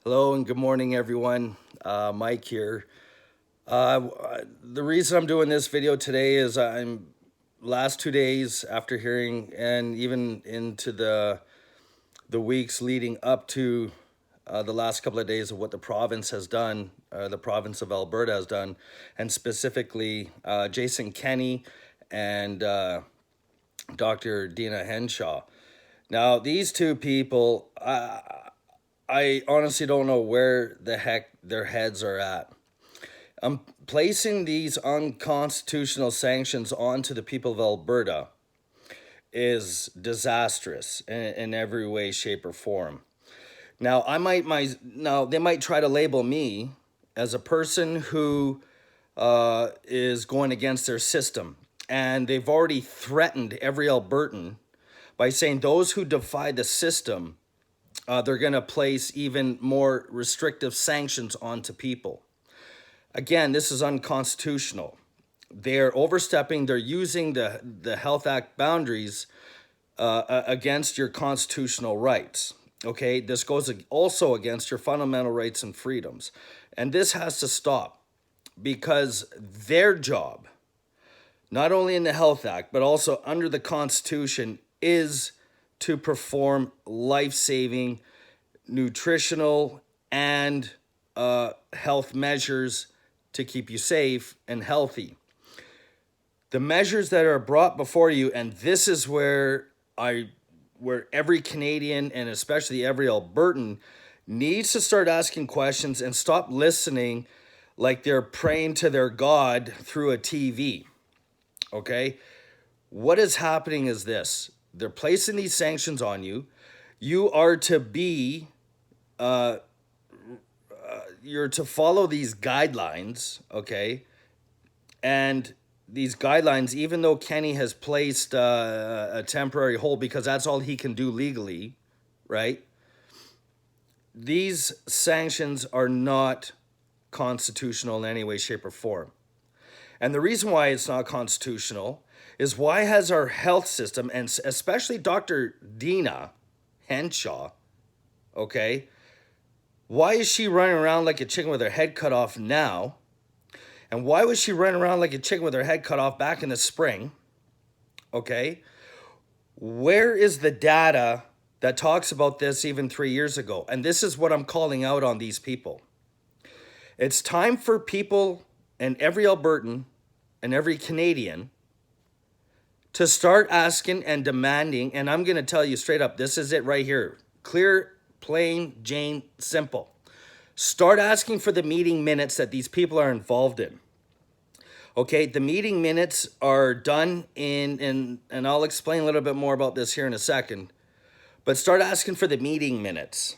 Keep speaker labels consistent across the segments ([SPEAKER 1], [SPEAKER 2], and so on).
[SPEAKER 1] Hello and good morning, everyone. Mike here. The reason I'm doing this video today is I'm last 2 days after hearing, and even into the weeks leading up to the last couple of days of what the province has done, the province of Alberta has done, and specifically Jason Kenney and Dr. Dina Henshaw. Now, these two people, I honestly don't know where the heck their heads are at. Placing these unconstitutional sanctions onto the people of Alberta is disastrous in every way, shape, or form. Now, they might try to label me as a person who is going against their system, and they've already threatened every Albertan by saying those who defy the system, they're going to place even more restrictive sanctions onto people. Again, this is unconstitutional. They're overstepping, they're using the Health Act boundaries against your constitutional rights. Okay, this goes also against your fundamental rights and freedoms. And this has to stop because their job, not only in the Health Act, but also under the Constitution, is to perform life-saving nutritional and health measures to keep you safe and healthy. The measures that are brought before you, and this is where every Canadian and especially every Albertan needs to start asking questions and stop listening like they're praying to their God through a TV. Okay? What is happening is this. They're placing these sanctions on you. You are to be you're to follow these guidelines, okay? And these guidelines, even though Kenney has placed a temporary hold because that's all he can do legally, right? These sanctions are not constitutional in any way, shape, or form. And the reason why it's not constitutional is why has our health system, and especially Dr. Dina Henshaw, okay, why is she running around like a chicken with her head cut off now? And why was she running around like a chicken with her head cut off back in the spring? Okay? Where is the data that talks about this even 3 years ago? And this is what I'm calling out on these people. It's time for people and every Albertan and every Canadian to start asking and demanding, and I'm going to tell you straight up, this is it right here. Clear, plain, Jane, simple. Start asking for the meeting minutes that these people are involved in. Okay, the meeting minutes are done and I'll explain a little bit more about this here in a second, but start asking for the meeting minutes.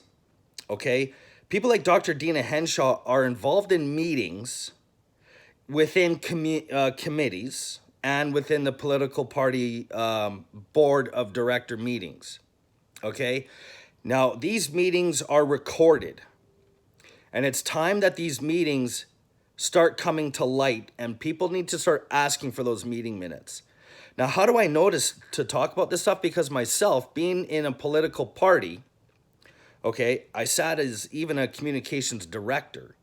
[SPEAKER 1] Okay, people like Dr. Dina Henshaw are involved in meetings within committees and within the political party board of director meetings. Okay, now these meetings are recorded, and it's time that these meetings start coming to light, and people need to start asking for those meeting minutes. Now, how do I notice to talk about this stuff? Because myself, being in a political party, okay, I sat as even a communications director.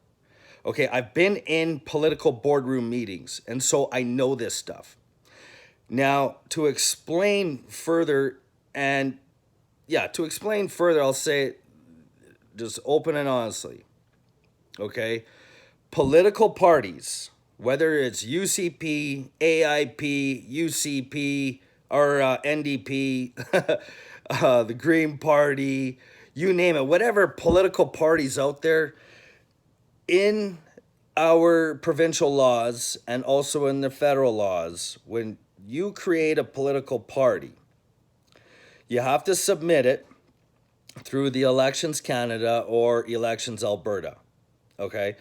[SPEAKER 1] Okay, I've been in political boardroom meetings, and so I know this stuff. Now, to explain further, I'll say it just open and honestly, okay? Political parties, whether it's UCP, AIP, UCP, or NDP, the Green Party, you name it, whatever political parties out there, in our provincial laws and also in the federal laws, when you create a political party, you have to submit it through the Elections Canada or Elections Alberta, okay?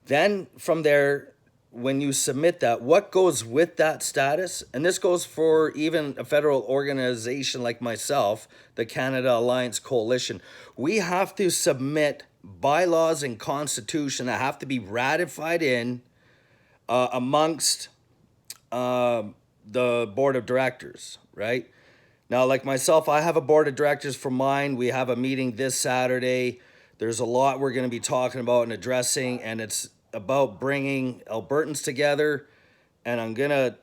[SPEAKER 1] Then from there, when you submit that, what goes with that status, and this goes for even a federal organization like myself, the Canada Alliance Coalition, we have to submit bylaws and constitution that have to be ratified in amongst the board of directors, right? Now, like myself, I have a board of directors for mine. We have a meeting this Saturday. There's a lot we're going to be talking about and addressing, and it's about bringing Albertans together. And I'm going to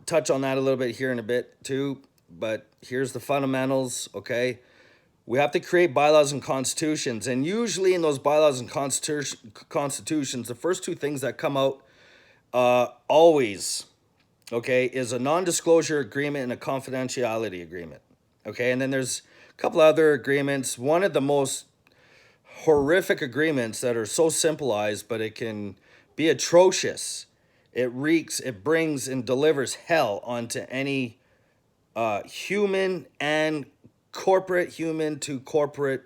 [SPEAKER 1] touch on that a little bit here in a bit too. But here's the fundamentals, okay? We have to create bylaws and constitutions. And usually in those bylaws and constitutions, the first two things that come out always, okay, is a non-disclosure agreement and a confidentiality agreement. Okay, and then there's a couple other agreements. One of the most horrific agreements that are so simplified, but it can be atrocious. It brings and delivers hell onto any human and human to corporate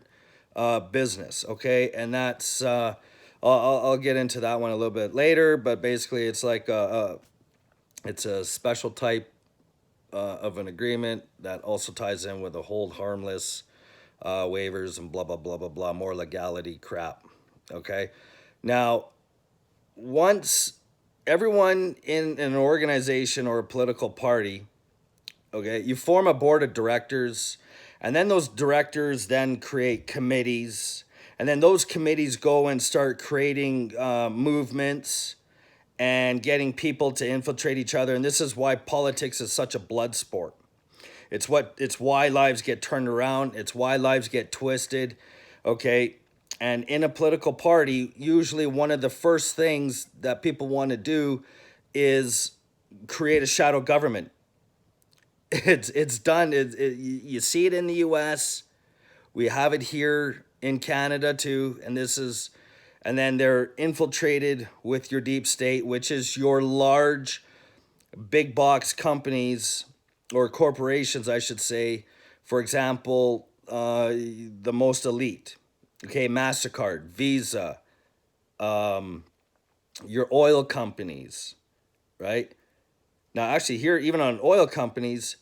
[SPEAKER 1] business. Okay, and that's I'll get into that one a little bit later. But basically, it's like it's a special type of an agreement that also ties in with the hold harmless waivers and blah blah blah blah blah, more legality crap. Okay, now once everyone in an organization or a political party, okay, you form a board of directors, and then those directors then create committees, and then those committees go and start creating movements and getting people to infiltrate each other. And this is why politics is such a blood sport. It's why lives get turned around. It's why lives get twisted. Okay. And in a political party, usually one of the first things that people want to do is create a shadow government. It's done. You see it in the US. We have it here in Canada too. And then they're infiltrated with your deep state, which is your large big box companies or corporations, I should say. For example, the most elite, okay, MasterCard, Visa, your oil companies, right? Now, actually here, even on oil companies,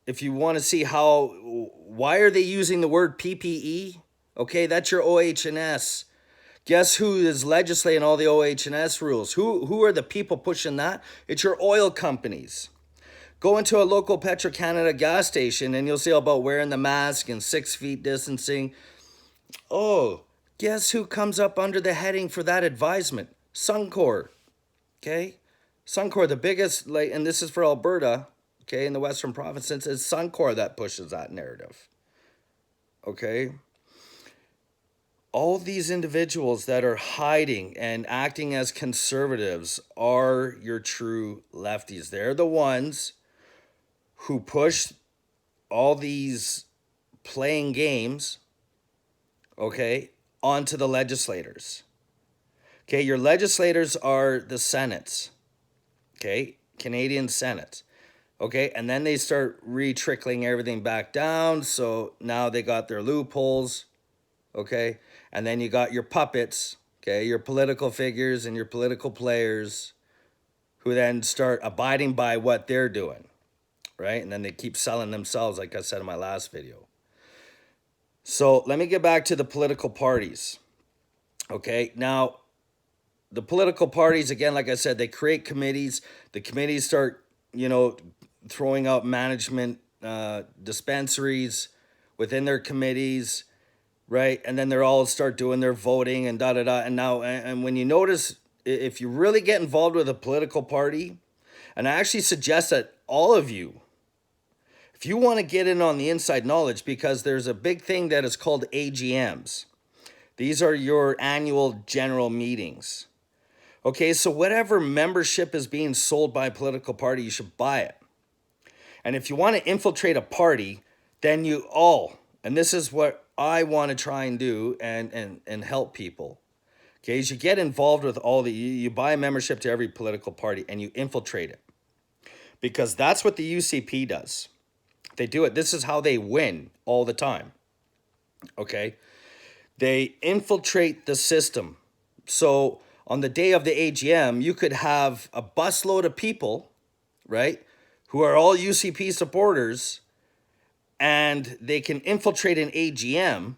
[SPEAKER 1] if you want to see why are they using the word PPE? Okay, that's your OH&S. Guess who is legislating all the OH&S rules? Who are the people pushing that? It's your oil companies. Go into a local Petro-Canada gas station and you'll see about wearing the mask and 6 feet distancing. Oh, guess who comes up under the heading for that advisement? Suncor. Okay? Suncor, the biggest, and this is for Alberta, okay, in the Western provinces, it's Suncor that pushes that narrative. Okay? All these individuals that are hiding and acting as conservatives are your true lefties. They're the ones who push all these playing games, okay, onto the legislators. Okay, your legislators are the Senates, okay, Canadian Senate. Okay, and then they start re-trickling everything back down. So now they got their loopholes, okay? And then you got your puppets, okay, your political figures and your political players who then start abiding by what they're doing, right? And then they keep selling themselves, like I said in my last video. So let me get back to the political parties, okay? Now, the political parties, again, like I said, they create committees. The committees start, throwing out management dispensaries within their committees, right? And then they're all start doing their voting and da-da-da. And now, and when you notice, if you really get involved with a political party, and I actually suggest that all of you, if you want to get in on the inside knowledge, because there's a big thing that is called AGMs. These are your annual general meetings. Okay, so whatever membership is being sold by a political party, you should buy it. And if you want to infiltrate a party, then and this is what I want to try and do and help people. Okay, is you get involved with you buy a membership to every political party and you infiltrate it. Because that's what the UCP does. They do it. This is how they win all the time. Okay, they infiltrate the system. So on the day of the AGM, you could have a busload of people, right, who are all UCP supporters, and they can infiltrate an AGM,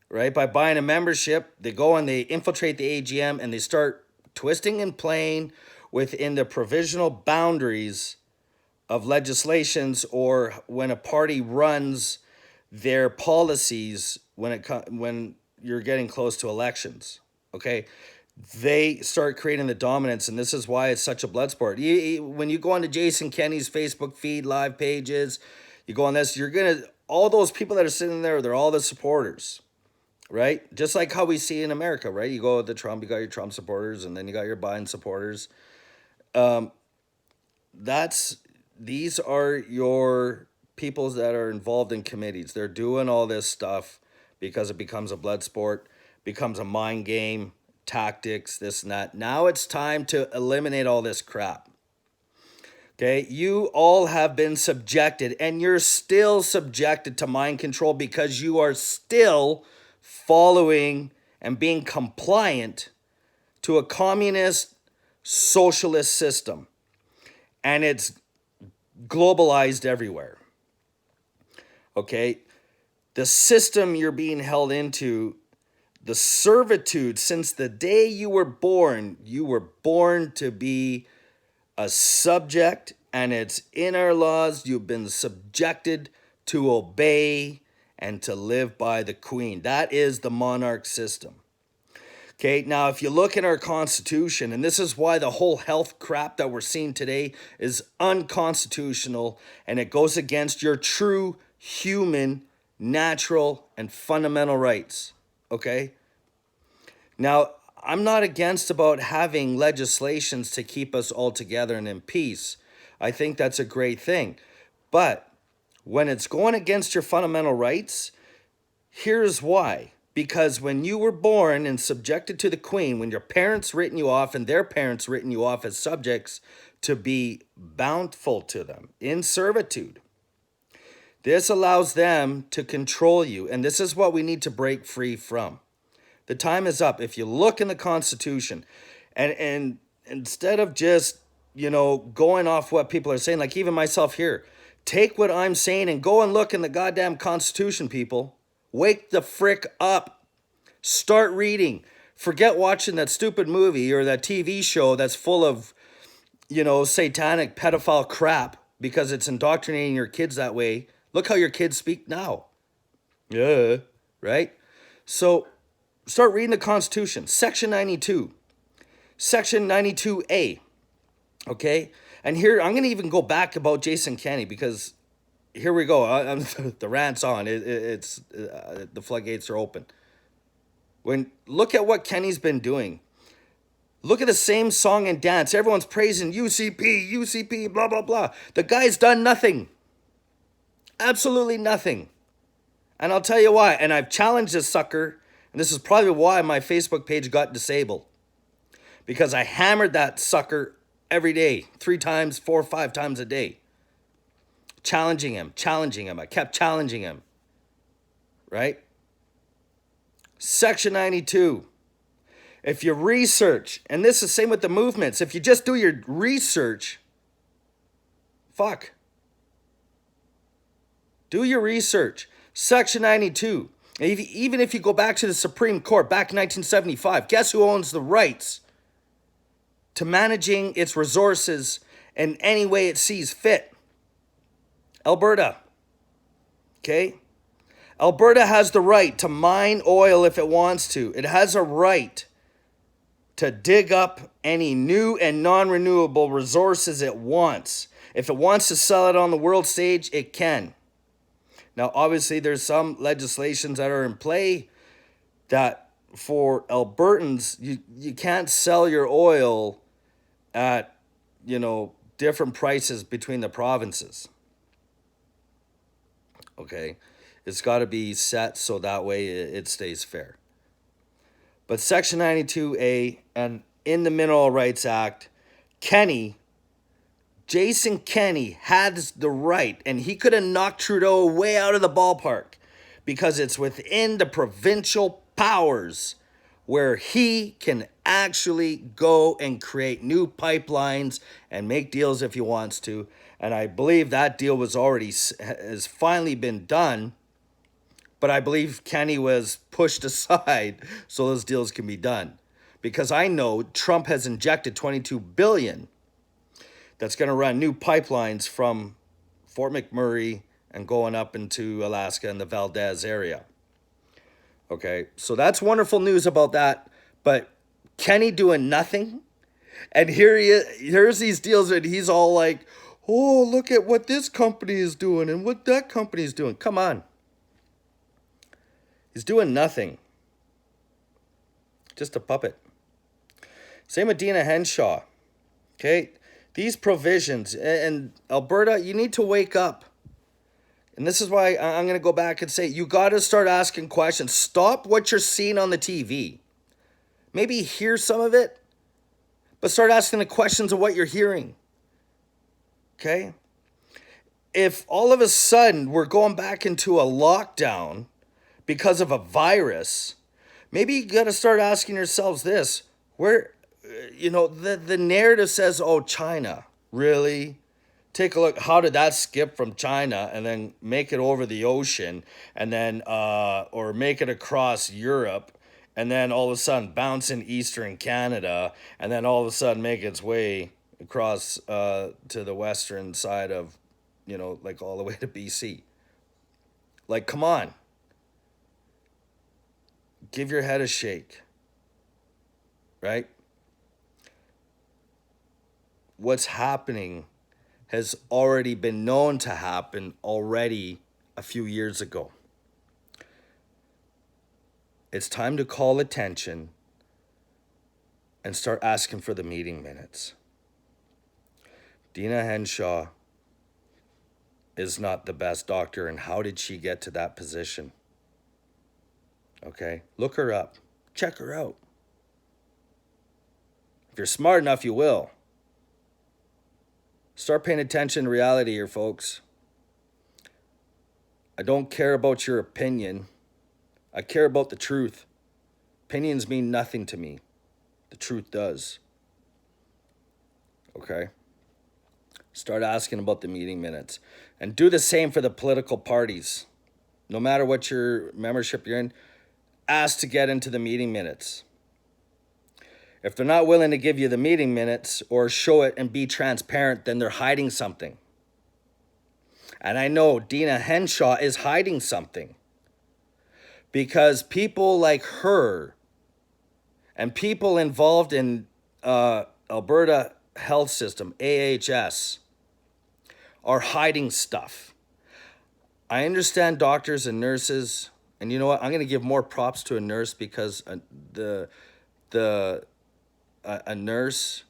[SPEAKER 1] right, by buying a membership. They go and they infiltrate the AGM and they start twisting and playing within the provisional boundaries of legislations, or when a party runs their policies when you're getting close to elections. Okay, they start creating the dominance, and this is why it's such a blood sport. When you go onto Jason Kenney's Facebook feed, live pages, you go on this, you're gonna all those people that are sitting there, they're all the supporters, right? Just like how we see in America, right? You go with the Trump, you got your Trump supporters, and then you got your Biden supporters. These are your peoples that are involved in committees. They're doing all this stuff because it becomes a blood sport, becomes a mind game, tactics, this and that. Now it's time to eliminate all this crap. Okay, you all have been subjected, and you're still subjected to mind control because you are still following and being compliant to a communist socialist system. And it's globalized everywhere. Okay, the system you're being held into, the servitude, since the day you were born to be a subject, and it's in our laws. You've been subjected to obey and to live by the queen. That is the monarch system. Okay, now if you look in our Constitution, and this is why the whole health crap that we're seeing today is unconstitutional, and it goes against your true human, natural, and fundamental rights. Okay? Now, I'm not against about having legislations to keep us all together and in peace. I think that's a great thing. But when it's going against your fundamental rights, here's why. Because when you were born and subjected to the queen, when your parents written you off and their parents written you off as subjects to be bountiful to them in servitude, this allows them to control you. And this is what we need to break free from. The time is up. If you look in the Constitution, and instead of just, going off what people are saying, like even myself here, take what I'm saying and go and look in the goddamn Constitution, people. Wake the frick up. Start reading. Forget watching that stupid movie or that TV show that's full of, satanic pedophile crap because it's indoctrinating your kids that way. Look how your kids speak now. Yeah, right? So start reading the Constitution. Section 92. Section 92A. Okay? And here, I'm going to even go back about Jason Kenney because here we go. The rant's on. The floodgates are open. Look at what Kenney's been doing. Look at the same song and dance. Everyone's praising UCP, blah, blah, blah. The guy's done nothing. Absolutely nothing. And I'll tell you why. And I've challenged this sucker. And this is probably why my Facebook page got disabled. Because I hammered that sucker every day. 3 times, 4 or 5 times a day. Challenging him. I kept challenging him. Right? Section 92. If you research, and this is the same with the movements, if you just do your research, do your research. Section 92. Even if you go back to the Supreme Court back in 1975, guess who owns the rights to managing its resources in any way it sees fit? Alberta. Okay? Alberta has the right to mine oil if it wants to. It has a right to dig up any new and non-renewable resources it wants. If it wants to sell it on the world stage, it can. Now, obviously, there's some legislations that are in play that for Albertans, you can't sell your oil at, different prices between the provinces. Okay? It's got to be set so that way it stays fair. But Section 92A and in the Mineral Rights Act, Jason Kenney has the right, and he could have knocked Trudeau way out of the ballpark because it's within the provincial powers where he can actually go and create new pipelines and make deals if he wants to. And I believe that deal has finally been done, but I believe Kenney was pushed aside so those deals can be done. Because I know Trump has injected $22 billion that's going to run new pipelines from Fort McMurray and going up into Alaska and the Valdez area. Okay, so that's wonderful news about that. But Kenny doing nothing, and here's these deals, and he's all like, "Oh, look at what this company is doing and what that company is doing." Come on, he's doing nothing. Just a puppet. Same with Dina Henshaw. Okay, these provisions, and Alberta, you need to wake up. And this is why I'm going to go back and say, you got to start asking questions. Stop what you're seeing on the TV. Maybe hear some of it, but start asking the questions of what you're hearing. Okay? If all of a sudden we're going back into a lockdown because of a virus, maybe you got to start asking yourselves this. Where, the narrative says, oh, China, really? Take a look. How did that skip from China and then make it over the ocean and then, or make it across Europe and then all of a sudden bounce in Eastern Canada and then all of a sudden make its way across to the western side of, like all the way to BC. Like, come on. Give your head a shake. Right? What's happening has already been known to happen already a few years ago. It's time to call attention and start asking for the meeting minutes. Dina Henshaw is not the best doctor, and how did she get to that position? Okay, look her up. Check her out. If you're smart enough, you will. Start paying attention to reality here, folks. I don't care about your opinion. I care about the truth. Opinions mean nothing to me. The truth does. Okay? Start asking about the meeting minutes. And do the same for the political parties. No matter what your membership you're in, ask to get into the meeting minutes. If they're not willing to give you the meeting minutes or show it and be transparent, then they're hiding something. And I know Dina Henshaw is hiding something. Because people like her and people involved in Alberta Health System, AHS, are hiding stuff. I understand doctors and nurses, and you know what? I'm going to give more props to a nurse because a nurse,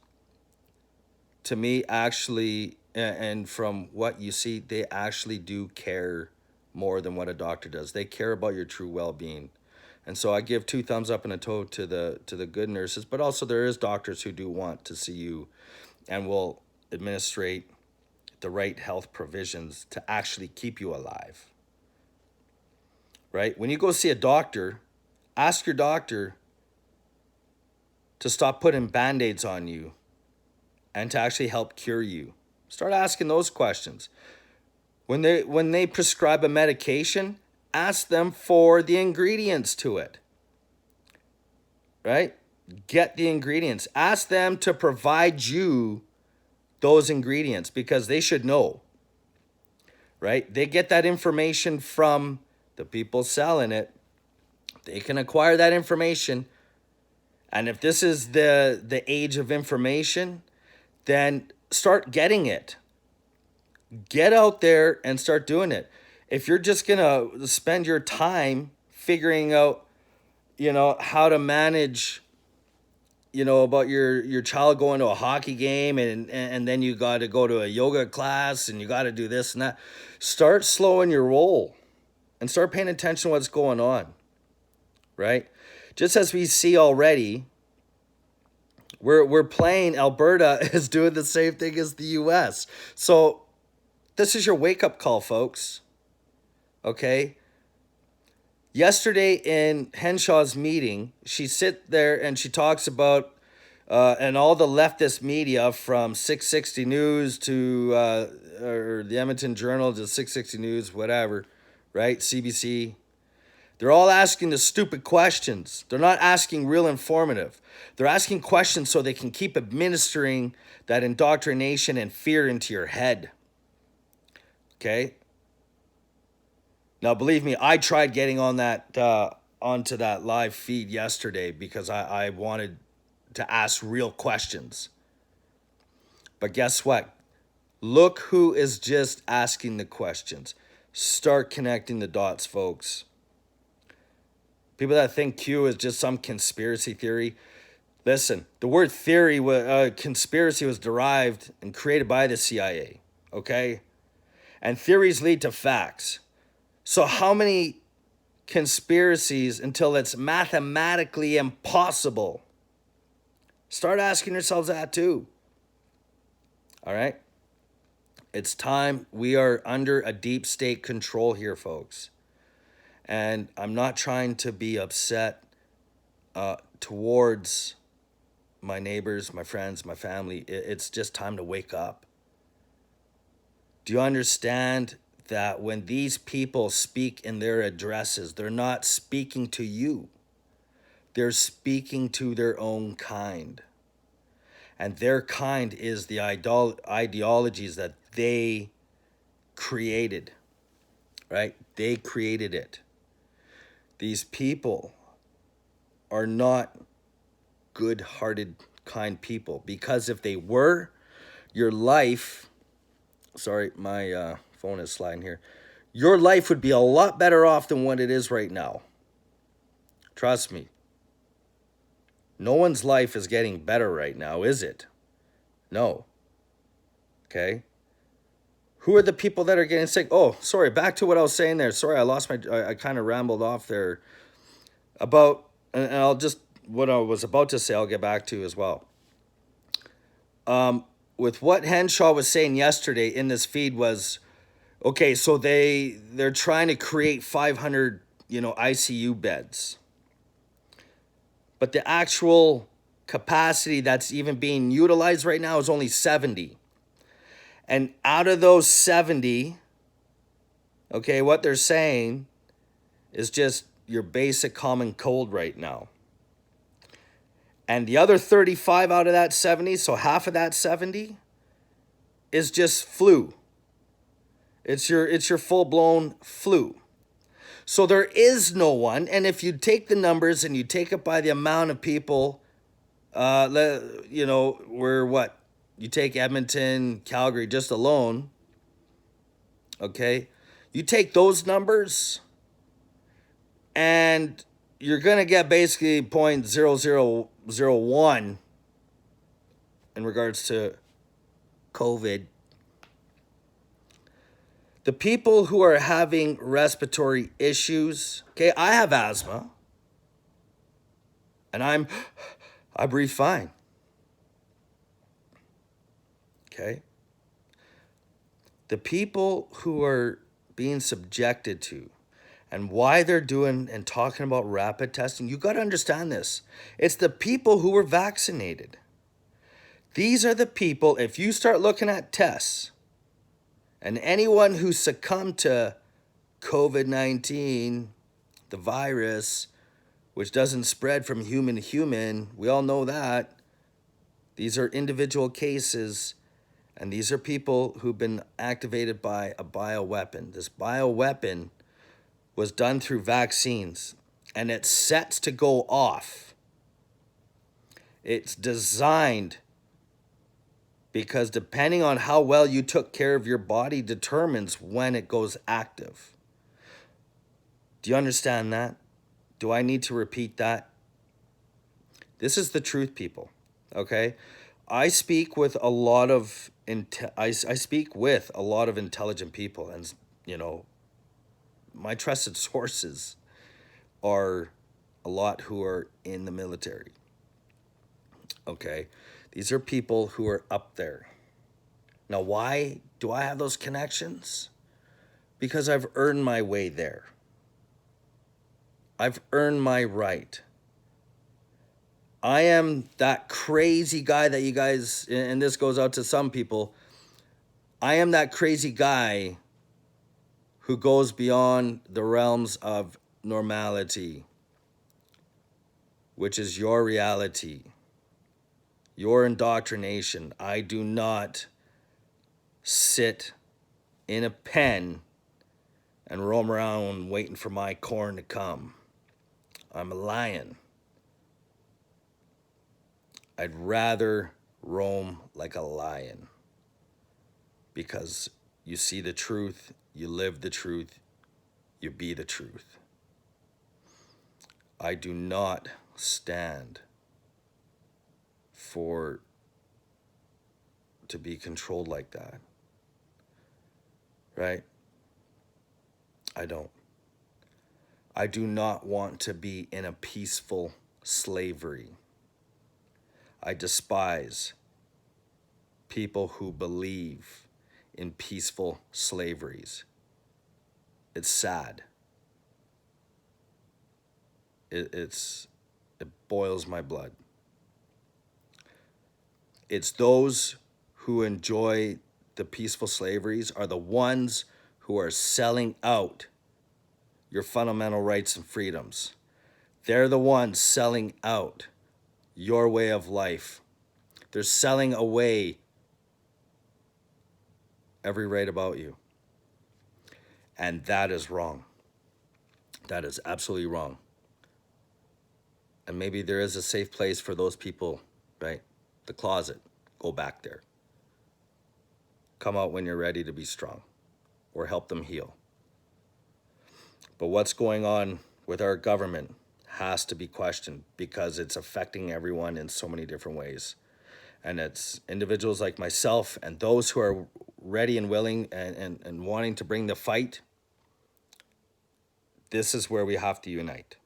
[SPEAKER 1] to me, actually, and from what you see, they actually do care more than what a doctor does. They care about your true well-being. And so I give 2 thumbs up and a toe to the good nurses, but also there is doctors who do want to see you and will administrate the right health provisions to actually keep you alive. Right? When you go see a doctor, ask your doctor to stop putting Band-Aids on you and to actually help cure you. Start asking those questions. When they prescribe a medication, ask them for the ingredients to it. Right? Get the ingredients. Ask them to provide you those ingredients because they should know. Right? They get that information from the people selling it. They can acquire that information. And if this is the age of information, then start getting it. Get out there and start doing it. If you're just going to spend your time figuring out, how to manage, about your child going to a hockey game and then you got to go to a yoga class and you got to do this and that, start slowing your roll and start paying attention to what's going on, right? Just as we see already, we're playing, Alberta is doing the same thing as the U.S. So this is your wake-up call, folks. Okay? Yesterday in Henshaw's meeting, she sit there and she talks about, and all the leftist media from 660 News to, or the Edmonton Journal to 660 News, whatever, right? CBC. They're all asking the stupid questions. They're not asking real informative. They're asking questions so they can keep administering that indoctrination and fear into your head. Okay? Now, believe me, I tried getting on that onto that live feed yesterday because I wanted to ask real questions. But guess what? Look who is just asking the questions. Start connecting the dots, folks. People that think Q is just some conspiracy theory. Listen, the word theory, conspiracy was derived and created by the CIA, okay? And theories lead to facts. So how many conspiracies until it's mathematically impossible? Start asking yourselves that too. All right? It's time. We are under a deep state control here, folks. And I'm not trying to be upset towards my neighbors, my friends, my family. It's just time to wake up. Do you understand that when these people speak in their addresses, they're not speaking to you? They're speaking to their own kind. And their kind is the ideologies that they created, right? They created it. These people are not good-hearted, kind people, because if they were, your life, sorry, my phone is sliding here, your life would be a lot better off than what it is right now. Trust me. No one's life is getting better right now, is it? No. Okay? Who are the people that are getting sick? Oh, sorry, back to what I was saying there. Sorry, I kind of rambled off there about, and I'll just, what I was about to say, I'll get back to as well. With what Henshaw was saying yesterday in this feed was, okay, so they're trying to create 500, ICU beds. But the actual capacity that's even being utilized right now is only 70. And out of those 70, okay, what they're saying is just your basic common cold right now. And the other 35 out of that 70, so half of that 70, is just flu. It's your full-blown flu. So there is no one, and if you take the numbers and you take it by the amount of people, you take Edmonton, Calgary just alone, okay? You take those numbers, and you're going to get basically 0.0001 in regards to COVID. The people who are having respiratory issues, okay, I have asthma, and I breathe fine, okay? The people who are being subjected to and why they're doing and talking about rapid testing, you got to understand this. It's the people who were vaccinated. These are the people, if you start looking at tests, and anyone who succumbed to COVID-19, the virus, which doesn't spread from human to human, we all know that. These are individual cases, and these are people who've been activated by a bioweapon. This bioweapon was done through vaccines, and it's set to go off. It's designed because depending on how well you took care of your body determines when it goes active. Do you understand that? Do I need to repeat that? This is the truth, people, okay? I speak with a lot of intelligent people, and my trusted sources are a lot who are in the military. Okay? These are people who are up there. Now, why do I have those connections? Because I've earned my way there. I've earned my right. I am that crazy guy that you guys, and this goes out to some people, I am that crazy guy who goes beyond the realms of normality, which is your reality, your indoctrination. I do not sit in a pen and roam around waiting for my corn to come. I'm a lion. I'd rather roam like a lion because you see the truth, you live the truth, you be the truth. I do not stand to be controlled like that, right? I don't. I do not want to be in a peaceful slavery. I despise people who believe in peaceful slaveries. It's sad. It boils my blood. It's those who enjoy the peaceful slaveries are the ones who are selling out your fundamental rights and freedoms. They're the ones selling out your way of life. They're selling away every right about you. And that is wrong. That is absolutely wrong. And maybe there is a safe place for those people, right? The closet. Go back there. Come out when you're ready to be strong, or help them heal. But what's going on with our government has to be questioned because it's affecting everyone in so many different ways. And it's individuals like myself and those who are ready and willing and wanting to bring the fight. This is where we have to unite.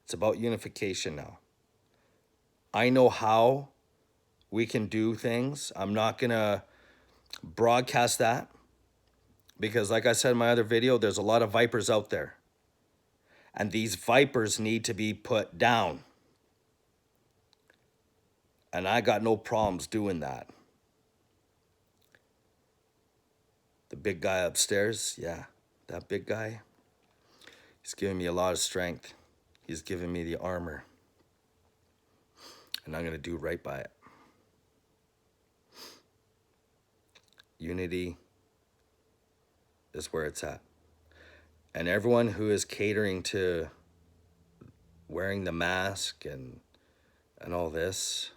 [SPEAKER 1] It's about unification now. I know how we can do things. I'm not going to broadcast that because, like I said in my other video, there's a lot of vipers out there. And these vipers need to be put down. And I got no problems doing that. The big guy upstairs, yeah, that big guy, he's giving me a lot of strength. He's giving me the armor. And I'm going to do right by it. Unity is where it's at. And everyone who is catering to wearing the mask and all this,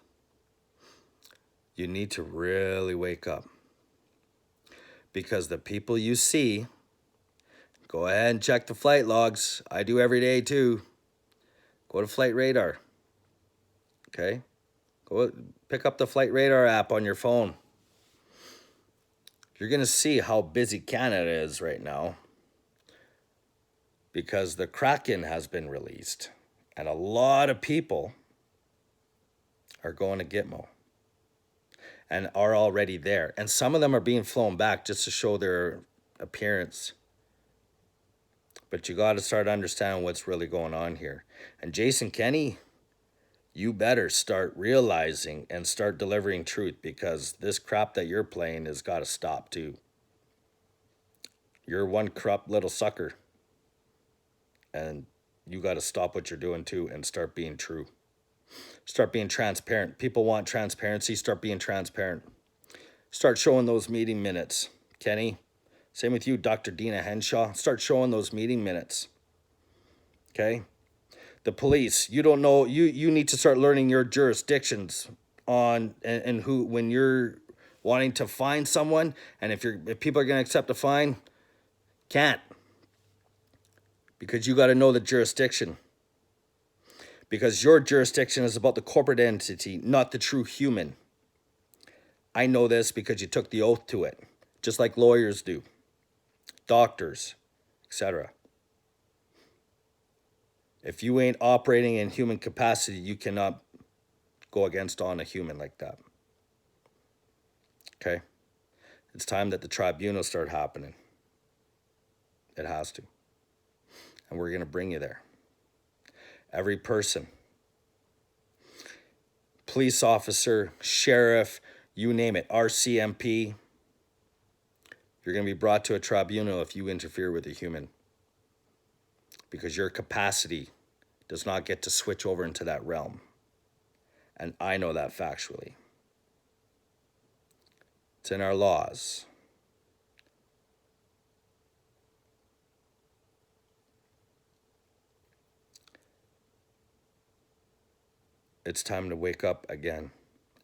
[SPEAKER 1] you need to really wake up. Because the people you see, go ahead and check the flight logs. I do every day too. Go to Flight Radar. Okay? Go pick up the Flight Radar app on your phone. You're going to see how busy Canada is right now because the Kraken has been released and a lot of people are going to Gitmo and are already there. And some of them are being flown back just to show their appearance. But you got to start understanding what's really going on here. And Jason Kenney, you better start realizing and start delivering truth because this crap that you're playing has got to stop too. You're one corrupt little sucker. And you got to stop what you're doing too and start being true. Start being transparent. People want transparency. Start being transparent. Start showing those meeting minutes. Kenny, same with you, Dr. Dina Henshaw. Start showing those meeting minutes. Okay? The police, you don't know, you need to start learning your jurisdictions on and who, when you're wanting to fine someone, and if people are going to accept a fine, can't. Because you got to know the jurisdiction. Because your jurisdiction is about the corporate entity, not the true human. I know this because you took the oath to it, just like lawyers do, doctors, etc. If you ain't operating in human capacity, you cannot go against on a human like that. Okay? It's time that the tribunals start happening. It has to. And we're going to bring you there. Every person, police officer, sheriff, you name it, RCMP, you're going to be brought to a tribunal if you interfere with a human. Because your capacity does not get to switch over into that realm. And I know that factually. It's in our laws. It's time to wake up again,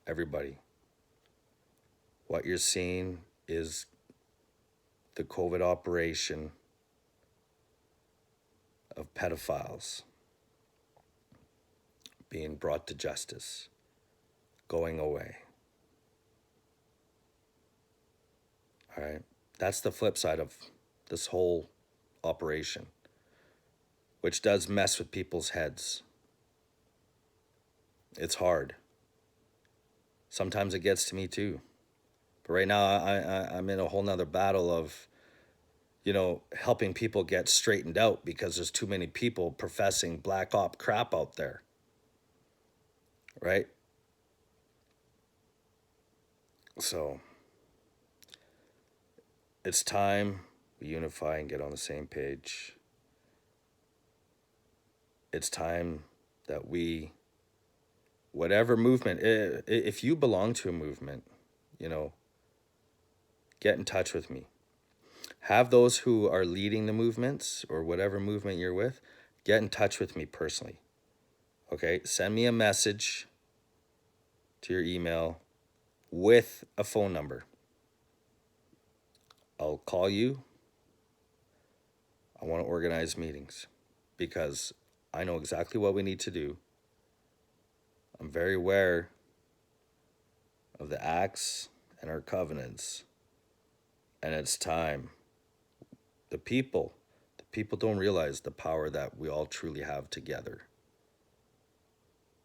[SPEAKER 1] everybody. What you're seeing is the COVID operation of pedophiles being brought to justice, going away. All right? That's the flip side of this whole operation, which does mess with people's heads. It's hard. Sometimes it gets to me too. But right now, I'm in a whole nother battle of, helping people get straightened out because there's too many people professing black op crap out there. Right? So, it's time we unify and get on the same page. It's time that we, whatever movement, if you belong to a movement, get in touch with me. Have those who are leading the movements or whatever movement you're with, get in touch with me personally. Okay, send me a message to your email with a phone number. I'll call you. I want to organize meetings because I know exactly what we need to do. I'm very aware of the acts and our covenants, and it's time. The people don't realize the power that we all truly have together.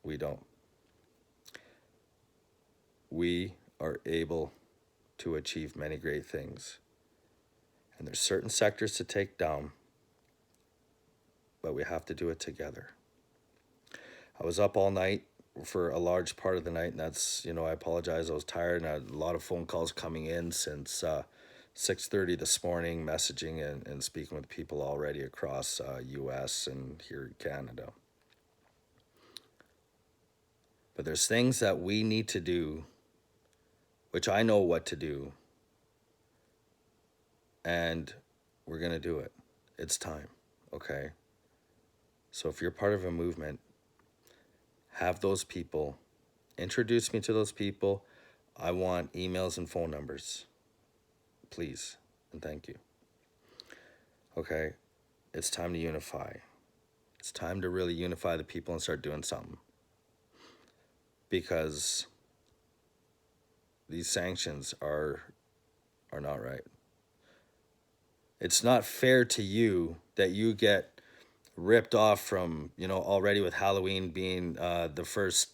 [SPEAKER 1] We don't. We are able to achieve many great things. And there's certain sectors to take down, but we have to do it together. I was up all night for a large part of the night, and that's, I apologize. I was tired, and I had a lot of phone calls coming in since 6:30 this morning, messaging and speaking with people already across U.S. and here in Canada. But there's things that we need to do, which I know what to do, and we're going to do it. It's time, okay? So if you're part of a movement, have those people, introduce me to those people. I want emails and phone numbers, please, and thank you. Okay, it's time to unify. It's time to really unify the people and start doing something. Because these sanctions are not right. It's not fair to you that you get ripped off from, already with Halloween being the first,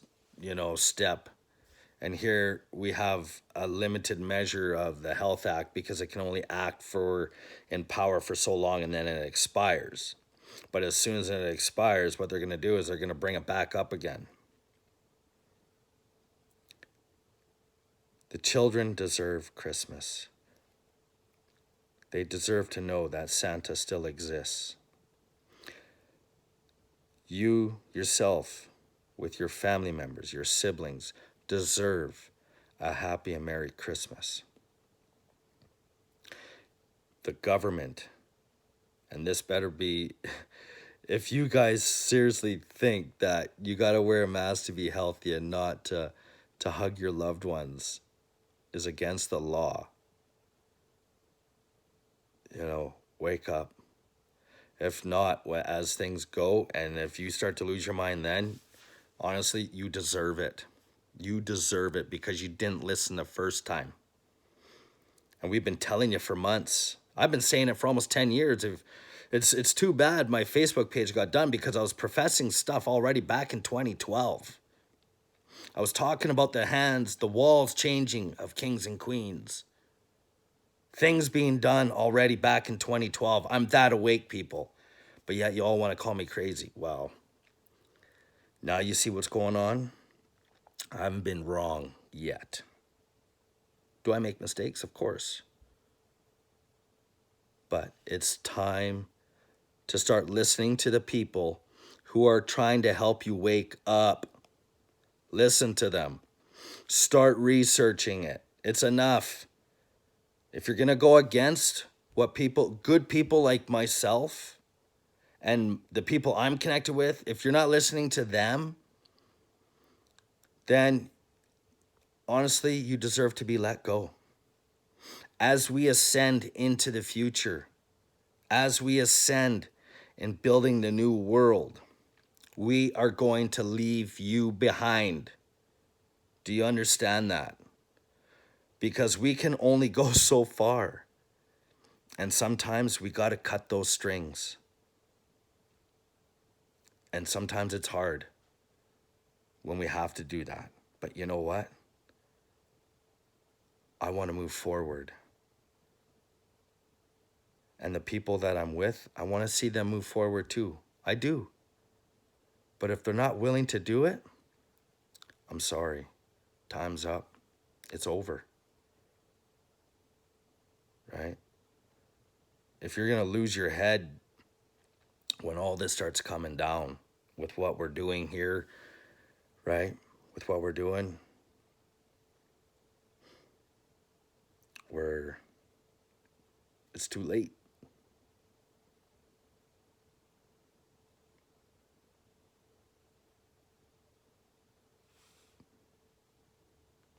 [SPEAKER 1] step. And here we have a limited measure of the Health Act because it can only act in power for so long, and then it expires. But as soon as it expires, what they're going to do is they're going to bring it back up again. The children deserve Christmas. They deserve to know that Santa still exists. You yourself, with your family members, your siblings, deserve a happy and Merry Christmas. The government, and this better be, if you guys seriously think that you got to wear a mask to be healthy and not to hug your loved ones is against the law, wake up. If not, as things go, and if you start to lose your mind then, honestly, you deserve it. You deserve it because you didn't listen the first time. And we've been telling you for months. I've been saying it for almost 10 years. It's too bad my Facebook page got done because I was professing stuff already back in 2012. I was talking about the walls changing of kings and queens. Things being done already back in 2012. I'm that awake, people. But yet you all want to call me crazy. Well, now you see what's going on? I haven't been wrong yet. Do I make mistakes? Of course. But it's time to start listening to the people who are trying to help you wake up. Listen to them. Start researching it. It's enough. If you're going to go against what good people like myself and the people I'm connected with, if you're not listening to them, then honestly, you deserve to be let go. As we ascend into the future, as we ascend in building the new world, we are going to leave you behind. Do you understand that? Because we can only go so far. And sometimes we got to cut those strings. And sometimes it's hard when we have to do that. But you know what? I want to move forward. And the people that I'm with, I want to see them move forward too. I do. But if they're not willing to do it, I'm sorry. Time's up. It's over. Right? If you're going to lose your head when all this starts coming down with what we're doing here, right? With what we're doing, it's too late.